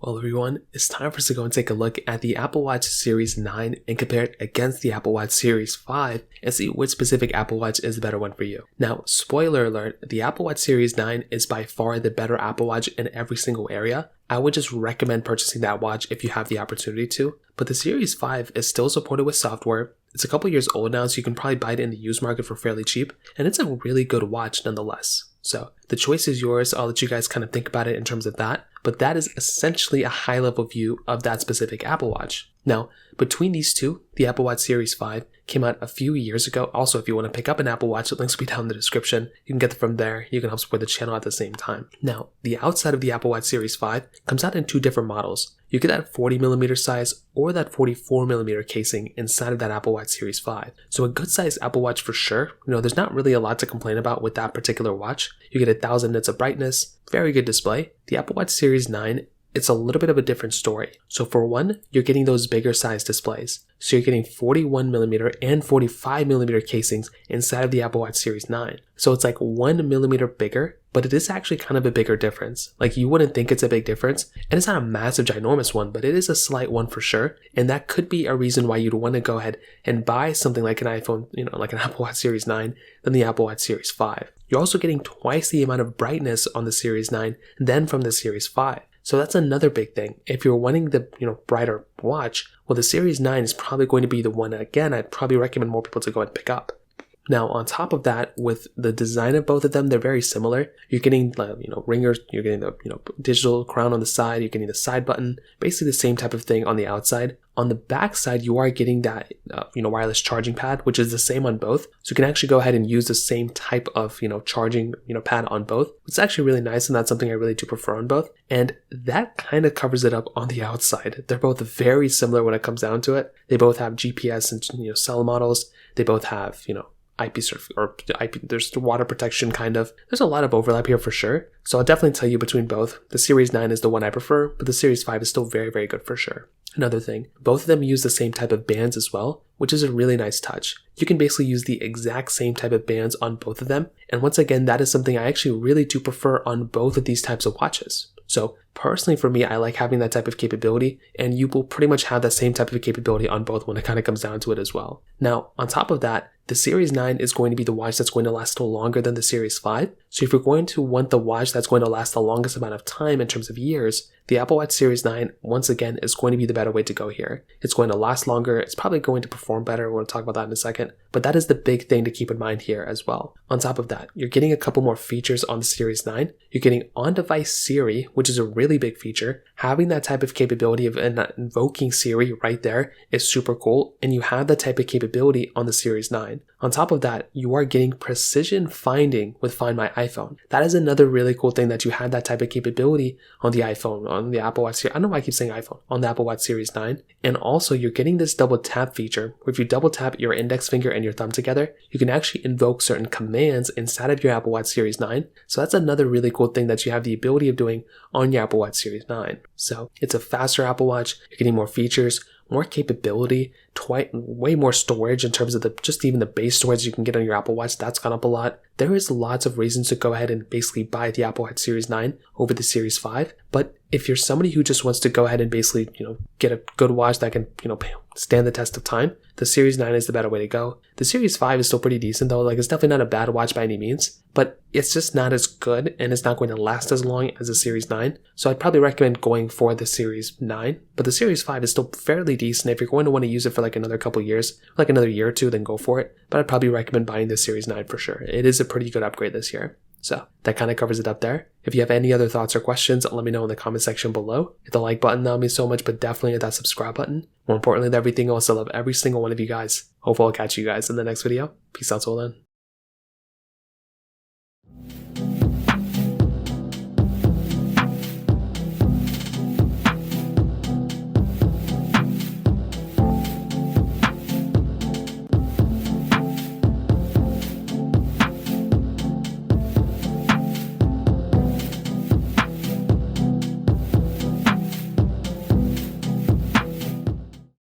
Well everyone, it's time for us to go and take a look at the Apple Watch Series 9 and compare it against the Apple Watch Series 5 and see which specific Apple Watch is the better one for you. Now, spoiler alert, the Apple Watch Series 9 is by far the better Apple Watch in every single area. I would just recommend purchasing that watch if you have the opportunity to, but the Series 5 is still supported with software. It's a couple years old now, so you can probably buy it in the used market for fairly cheap, and it's a really good watch nonetheless. So the choice is yours. I'll let you guys kind of think about it in terms of that, but that is essentially a high level view of that specific Apple Watch. Now, between these two, the Apple Watch Series 5 came out a few years ago. Also, if you want to pick up an Apple Watch, the links will be down in the description. You can get them from there. You can help support the channel at the same time. Now, the outside of the Apple Watch Series 5 comes out in two different models. You get that 40mm size or that 44mm casing inside of that Apple Watch Series 5. So a good size Apple Watch for sure. There's not really a lot to complain about with that particular watch. You get 1000 nits of brightness, very good display. The Apple Watch Series 9, it's a little bit of a different story. So for one, you're getting those bigger size displays. So you're getting 41mm and 45mm casings inside of the Apple Watch Series 9. So it's like 1mm bigger, but it is actually kind of a bigger difference. Like you wouldn't think it's a big difference, and it's not a massive ginormous one, but it is a slight one for sure. And that could be a reason why you'd want to go ahead and buy something like an iPhone, like an Apple Watch Series 9 than the Apple Watch Series 5. You're also getting twice the amount of brightness on the Series 9 than from the Series 5. So that's another big thing. If you're wanting the brighter watch, well, the Series 9 is probably going to be the one, again, I'd probably recommend more people to go and pick up. Now, on top of that, with the design of both of them, they're very similar. You're getting, ringers, you're getting the, digital crown on the side, you're getting the side button, basically the same type of thing on the outside. On the back side, you are getting that, wireless charging pad, which is the same on both. So you can actually go ahead and use the same type of, charging, pad on both. It's actually really nice, and that's something I really do prefer on both. And that kind of covers it up on the outside. They're both very similar when it comes down to it. They both have GPS and, cell models. They both have, IP surf or IP, there's water protection kind of. There's a lot of overlap here for sure. So I'll definitely tell you between both. The Series 9 is the one I prefer, but the Series 5 is still very, very good for sure. Another thing, both of them use the same type of bands as well, which is a really nice touch. You can basically use the exact same type of bands on both of them. And once again, that is something I actually really do prefer on both of these types of watches. So personally for me, I like having that type of capability, and you will pretty much have that same type of capability on both when it kind of comes down to it as well. Now, on top of that, the Series 9 is going to be the watch that's going to last still longer than the Series 5. So if you're going to want the watch that's going to last the longest amount of time in terms of years, the Apple Watch Series 9, once again, is going to be the better way to go here. It's going to last longer. It's probably going to perform better. We're going to talk about that in a second. But that is the big thing to keep in mind here as well. On top of that, you're getting a couple more features on the Series 9. You're getting on-device Siri, which is a really big feature. Having that type of capability of invoking Siri right there is super cool. And you have that type of capability on the Series 9. On top of that, you are getting precision finding with Find My iPhone. That is another really cool thing, that you had that type of capability on the iPhone, on the Apple Watch Series. I don't know why I keep saying iPhone, on the Apple Watch Series 9. And also you're getting this double tap feature, where if you double tap your index finger and your thumb together, you can actually invoke certain commands inside of your Apple Watch Series 9. So that's another really cool thing that you have the ability of doing on your Apple Watch Series 9. So it's a faster Apple Watch. You're getting more features, more capability, way more storage in terms of just even the base storage you can get on your Apple Watch. That's gone up a lot. There is lots of reasons to go ahead and basically buy the Apple Watch Series 9 over the Series 5. But if you're somebody who just wants to go ahead and basically, get a good watch that can, stand the test of time, the Series 9 is the better way to go. The Series 5 is still pretty decent though. Like, it's definitely not a bad watch by any means, but it's just not as good, and it's not going to last as long as the Series 9. So I'd probably recommend going for the Series 9, but the Series 5 is still fairly decent. If you're going to want to use it for like another couple years, like another year or two, then go for it. But I'd probably recommend buying the Series 9 for sure. It is a pretty good upgrade this year. So that kind of covers it up there. If you have any other thoughts or questions, let me know in the comment section below. Hit the like button, that would mean so much, but definitely hit that subscribe button. More importantly than everything else, I love every single one of you guys. Hopefully I'll catch you guys in the next video. Peace out till then.